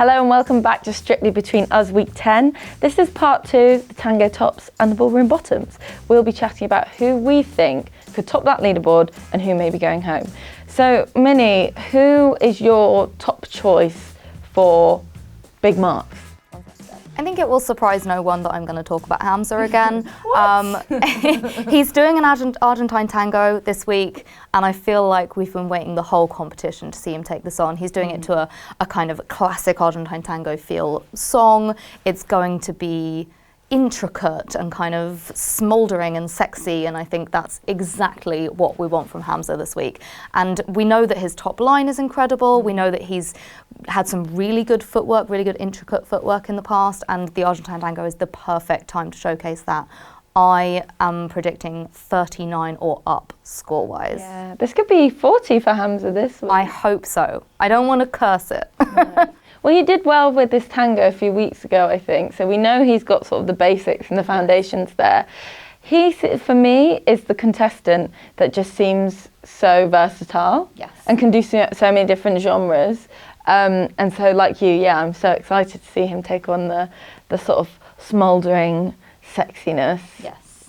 Hello and welcome back to Strictly Between Us Week 10. This is part 2, the Tango tops and the Ballroom bottoms. We'll be chatting about who we think could top that leaderboard and who may be going home. So, Minnie, who is your top choice for big marks? I think it will surprise no one that I'm going to talk about Hamza again. He's doing an Argentine tango this week, and I feel like we've been waiting the whole competition to see him take this on. He's doing it to a kind of classic Argentine tango feel song. It's going to be intricate and kind of smouldering and sexy, and I think that's exactly what we want from Hamza this week. And we know that his top line is incredible. We know that he's had some really good footwork, really good intricate footwork in the past, and the Argentine tango is the perfect time to showcase that. I am predicting 39 or up score-wise. Yeah, this could be 40 for Hamza this week. I hope so. I don't want to curse it. No. Well, he did well with this tango a few weeks ago, I think. So we know he's got sort of the basics and the foundations there. He, for me, is the contestant that just seems so versatile. Yes. And can do so many different genres. And so, like you, yeah, I'm so excited to see him take on the sort of smouldering sexiness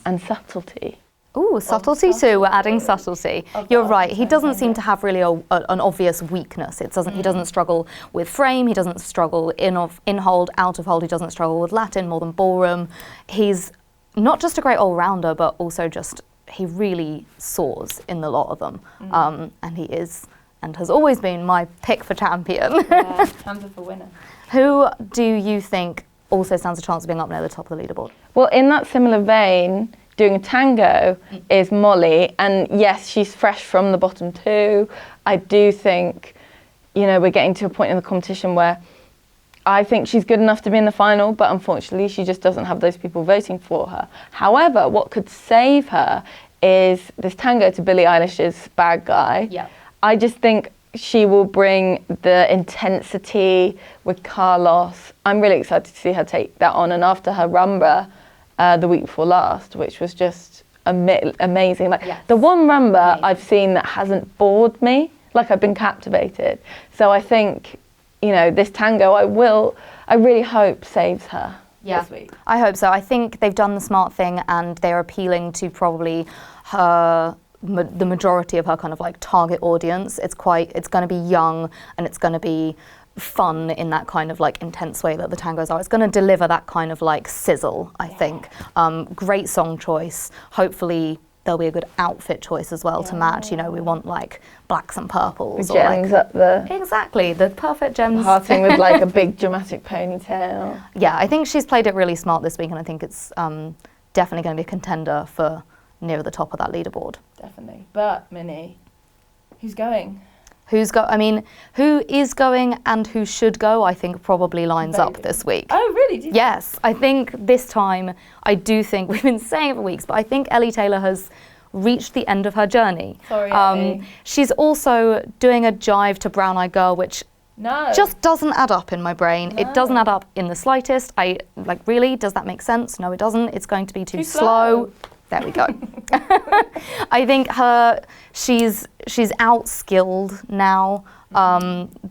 and subtlety. Ooh, subtlety too. We're adding subtlety. You're right. He doesn't seem to have really an obvious weakness. It doesn't. He doesn't struggle with frame. He doesn't struggle in hold, out of hold. He doesn't struggle with Latin more than ballroom. He's not just a great all-rounder, but also just he really soars in the lot of them. And he is and has always been my pick for champion. Yeah, Hamza for winner. Who do you think also stands a chance of being up near the top of the leaderboard? Well, in that similar vein, doing a tango is Molly, and yes, she's fresh from the bottom two. I do think, we're getting to a point in the competition where I think she's good enough to be in the final, but unfortunately she just doesn't have those people voting for her. However, what could save her is this tango to Billie Eilish's Bad Guy. Yeah. I just think she will bring the intensity with Carlos. I'm really excited to see her take that on, and after her rumba, the week before last, which was just amazing. The one rumba I've seen that hasn't bored me, I've been captivated. So I think, this tango I really hope saves her this week. I hope so. I think they've done the smart thing and they're appealing to probably the majority of her kind of target audience. It's going to be young and it's going to be fun in that kind of intense way that the tangos are. It's going to deliver that kind of sizzle, I think. Great song choice. Hopefully there'll be a good outfit choice as well to match. We want blacks and purples. The gems up the... Exactly, the perfect gems. Hearting with a big dramatic ponytail. Yeah, I think she's played it really smart this week, and I think it's definitely going to be a contender for near the top of that leaderboard. Definitely. But, Minnie, who's going? Who is going and who should go, I think probably lines up this week. Oh, really? Yes, I think this time, I do think, we've been saying it for weeks, but I think Ellie Taylor has reached the end of her journey. Sorry, Ellie. She's also doing a jive to Brown Eyed Girl, which just doesn't add up in my brain. No. It doesn't add up in the slightest. Really, does that make sense? No, it doesn't. It's going to be too slow. There we go. I think she's outskilled now.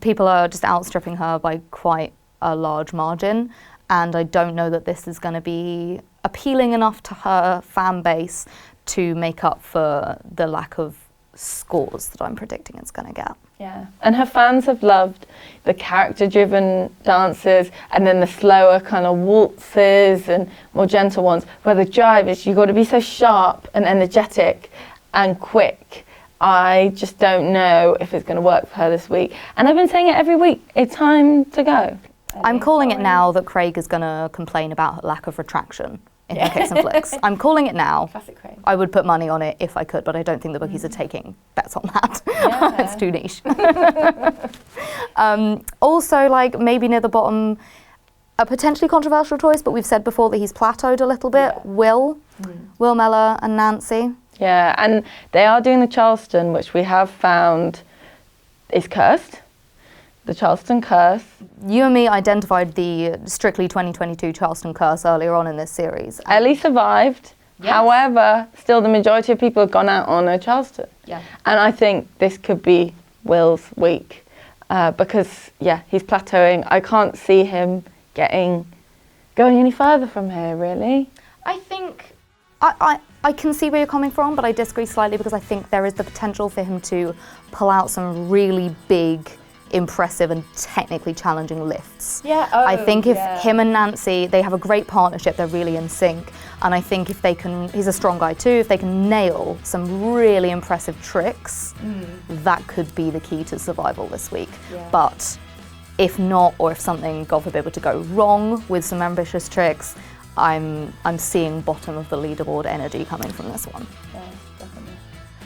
People are just outstripping her by quite a large margin, and I don't know that this is going to be appealing enough to her fan base to make up for the lack of scores that I'm predicting it's going to get. Yeah, and her fans have loved the character-driven dances and then the slower kind of waltzes and more gentle ones, where the jive is you've got to be so sharp and energetic and quick. I just don't know if it's going to work for her this week. And I've been saying it every week. It's time to go. I'm calling it now that Craig is going to complain about her lack of retraction in her kicks and flicks. I'm calling it now. Classic Craig. I would put money on it if I could, but I don't think the bookies are taking bets on that. Yeah. It's too niche. Also, maybe near the bottom, a potentially controversial choice, but we've said before that he's plateaued a little bit. Yeah. Will Mellor and Nancy. Yeah, and they are doing the Charleston, which we have found is cursed. The Charleston curse. You and me identified the strictly 2022 Charleston curse earlier on in this series. Ellie survived. Yes. However, still the majority of people have gone out on a Charleston. Yeah. And I think this could be Will's week. because he's plateauing. I can't see him going any further from here, really. I think I can see where you're coming from, but I disagree slightly because I think there is the potential for him to pull out some really big, impressive and technically challenging lifts. Yeah, I think if him and Nancy, they have a great partnership, they're really in sync, and I think if they can, he's a strong guy too, if they can nail some really impressive tricks, that could be the key to survival this week. Yeah. But if not, or if something, God forbid, were to go wrong with some ambitious tricks, I'm seeing bottom of the leaderboard energy coming from this one. Yeah, definitely.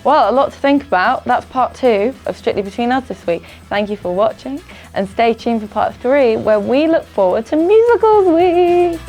Well, a lot to think about. That's part 2 of Strictly Between Us this week. Thank you for watching, and stay tuned for part 3, where we look forward to Musicals Week.